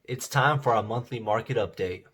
It's time for our monthly market update.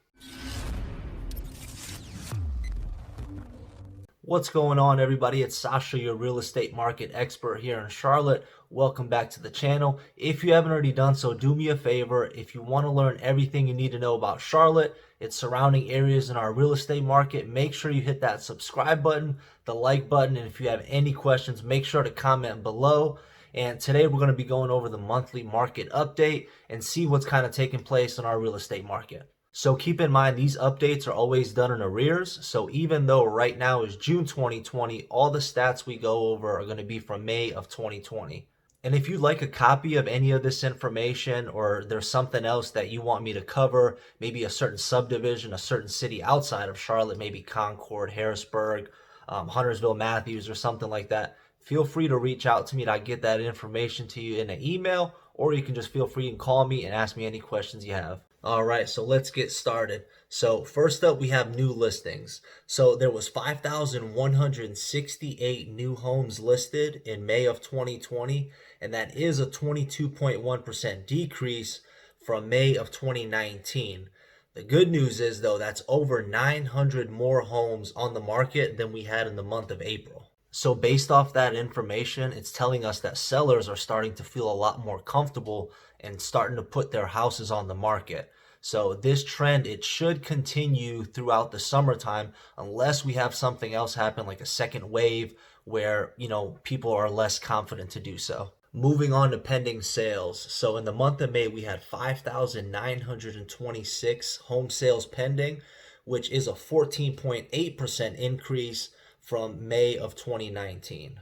What's going on, everybody? It's Sasha, your real estate market expert here in Charlotte. Welcome back to the channel. If you haven't already done so, do me a favor. If you want to learn everything you need to know about Charlotte, its surrounding areas in our real estate market, make sure you hit that subscribe button, the like button, and if you have any questions, make sure to comment below. And today we're going to be going over the monthly market update and see what's kind of taking place in our real estate market. So keep in mind, these updates are always done in arrears. So even though right now is June 2020, all the stats we go over are going to be from May of 2020. And if you'd like a copy of any of this information, or there's something else that you want me to cover, maybe a certain subdivision, a certain city outside of Charlotte, maybe Concord, Harrisburg, Huntersville, Matthews, or something like that, feel free to reach out to me and I get that information to you in an email, or you can just feel free and call me and ask me any questions you have. All right, so let's get started. So first up, we have new listings. So there was 5,168 new homes listed in May of 2020, and that is a 22.1% decrease from May of 2019. The good news is, though, that's over 900 more homes on the market than we had in the month of April. So based off that information, it's telling us that sellers are starting to feel a lot more comfortable and starting to put their houses on the market. So this trend, it should continue throughout the summertime unless we have something else happen, like a second wave where, people are less confident to do so. Moving on to pending sales. So in the month of May, we had 5,926 home sales pending, which is a 14.8% increase from May of 2019.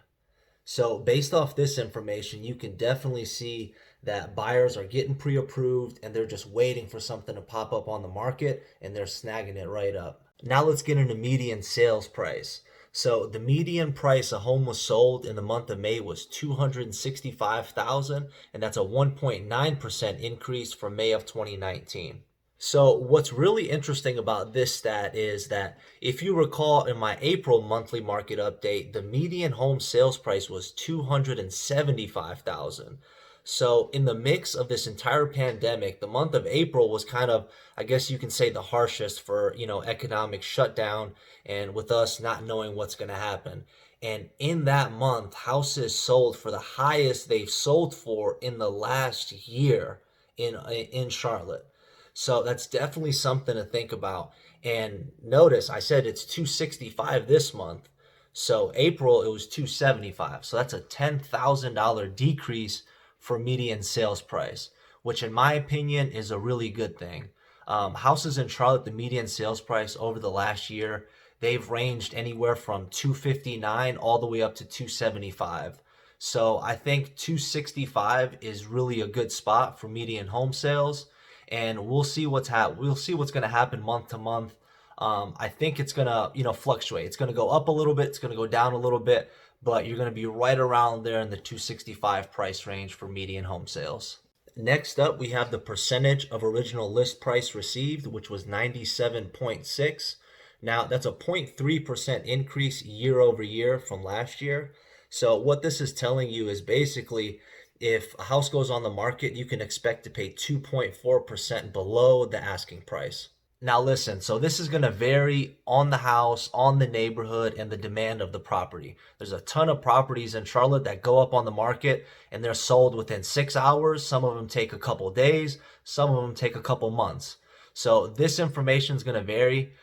So based off this information, you can definitely see that buyers are getting pre-approved and they're just waiting for something to pop up on the market and they're snagging it right up. Now let's get into median sales price. So the median price a home was sold in the month of May was $265,000, and that's a 1.9% increase from May of 2019. So what's really interesting about this stat is that if you recall in my April monthly market update, the median home sales price was $275,000. So in the mix of this entire pandemic, the month of April was kind of, I guess you can say, the harshest for, economic shutdown and with us not knowing what's going to happen. And in that month, houses sold for the highest they've sold for in the last year in Charlotte. So that's definitely something to think about. And notice I said it's 265 this month. So April, it was 275. So that's a $10,000 decrease for median sales price, which in my opinion is a really good thing. Houses in Charlotte, the median sales price over the last year, they've ranged anywhere from 259 all the way up to 275. So I think 265 is really a good spot for median home sales, and we'll see what's going to happen month to month. I think it's going to, fluctuate. It's going to go up a little bit, it's going to go down a little bit, but you're going to be right around there in the 265 price range for median home sales. Next up, we have the percentage of original list price received, which was 97.6. Now, that's a 0.3% increase year over year from last year. So what this is telling you is basically, if a house goes on the market, you can expect to pay 2.4% below the asking price. Now listen, so this is going to vary on the house, on the neighborhood, and the demand of the property. There's a ton of properties in Charlotte that go up on the market and they're sold within 6 hours. Some of them take a couple days, some of them take a couple months. So this information is going to vary.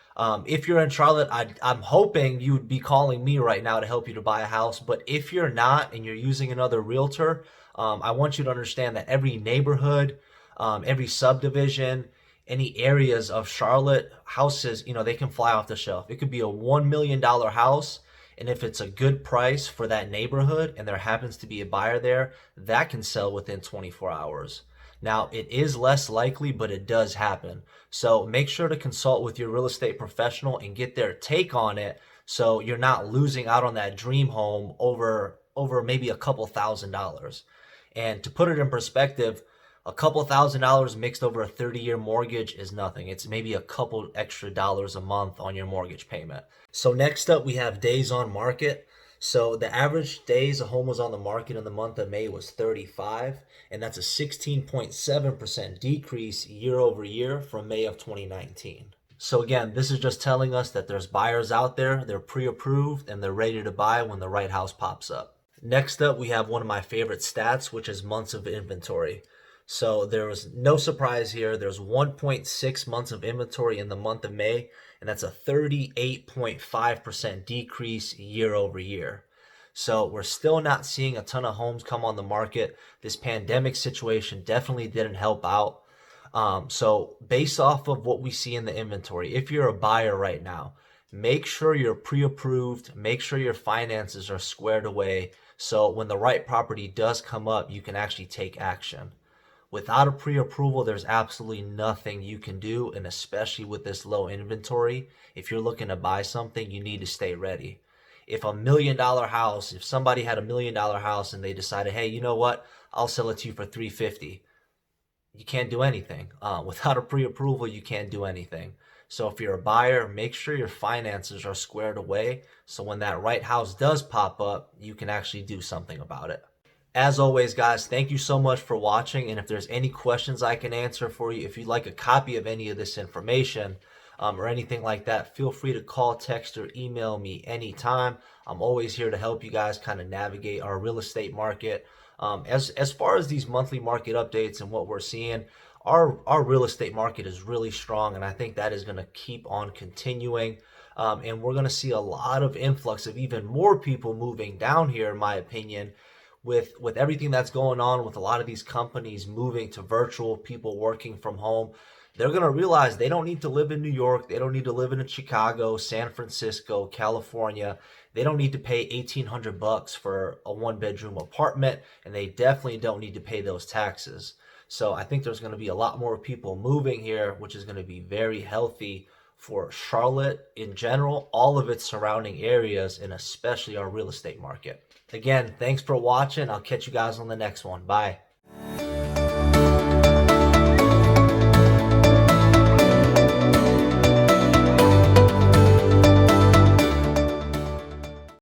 If you're in Charlotte, I'm hoping you would be calling me right now to help you to buy a house. But if you're not and you're using another realtor, I want you to understand that every neighborhood, every subdivision, any areas of Charlotte, houses, they can fly off the shelf. It could be a $1 million house, and if it's a good price for that neighborhood and there happens to be a buyer there, that can sell within 24 hours. Now, it is less likely, but it does happen. So make sure to consult with your real estate professional and get their take on it, so you're not losing out on that dream home over maybe a couple $1,000s. And to put it in perspective, a couple $1,000s mixed over a 30-year mortgage is nothing. It's maybe a couple extra dollars a month on your mortgage payment. So next up, we have days on market. So the average days a home was on the market in the month of May was 35, and that's a 16.7% decrease year over year from May of 2019. So again, this is just telling us that there's buyers out there, they're pre-approved, and they're ready to buy when the right house pops up. Next up, we have one of my favorite stats, which is months of inventory. So there was no surprise here. There's 1.6 months of inventory in the month of May, and that's a 38.5% decrease year over year. So we're still not seeing a ton of homes come on the market. This pandemic situation definitely didn't help out. So based off of what we see in the inventory, if you're a buyer right now, make sure you're pre-approved, make sure your finances are squared away. So when the right property does come up, you can actually take action. Without a pre-approval, there's absolutely nothing you can do. And especially with this low inventory, if you're looking to buy something, you need to stay ready. If $1 million house, if somebody had $1 million house and they decided, hey, you know what? I'll sell it to you for 350, you can't do anything. Without a pre-approval, you can't do anything. So if you're a buyer, make sure your finances are squared away so when that right house does pop up, you can actually do something about it. As always, guys, thank you so much for watching. And if there's any questions I can answer for you, if you'd like a copy of any of this information or anything like that, feel free to call, text, or email me anytime. I'm always here to help you guys kind of navigate our real estate market. As far as these monthly market updates and what we're seeing, our real estate market is really strong, and I think that is going to keep on continuing. And we're going to see a lot of influx of even more people moving down here, in my opinion, with everything that's going on with a lot of these companies moving to virtual, people working from home. They're going to realize they don't need to live in New York. They don't need to live in Chicago, San Francisco, California. They don't need to pay $1,800 for a one-bedroom apartment, and they definitely don't need to pay those taxes. So I think there's going to be a lot more people moving here, which is going to be very healthy for Charlotte in general, all of its surrounding areas, and especially our real estate market. Again, thanks for watching. I'll catch you guys on the next one. Bye.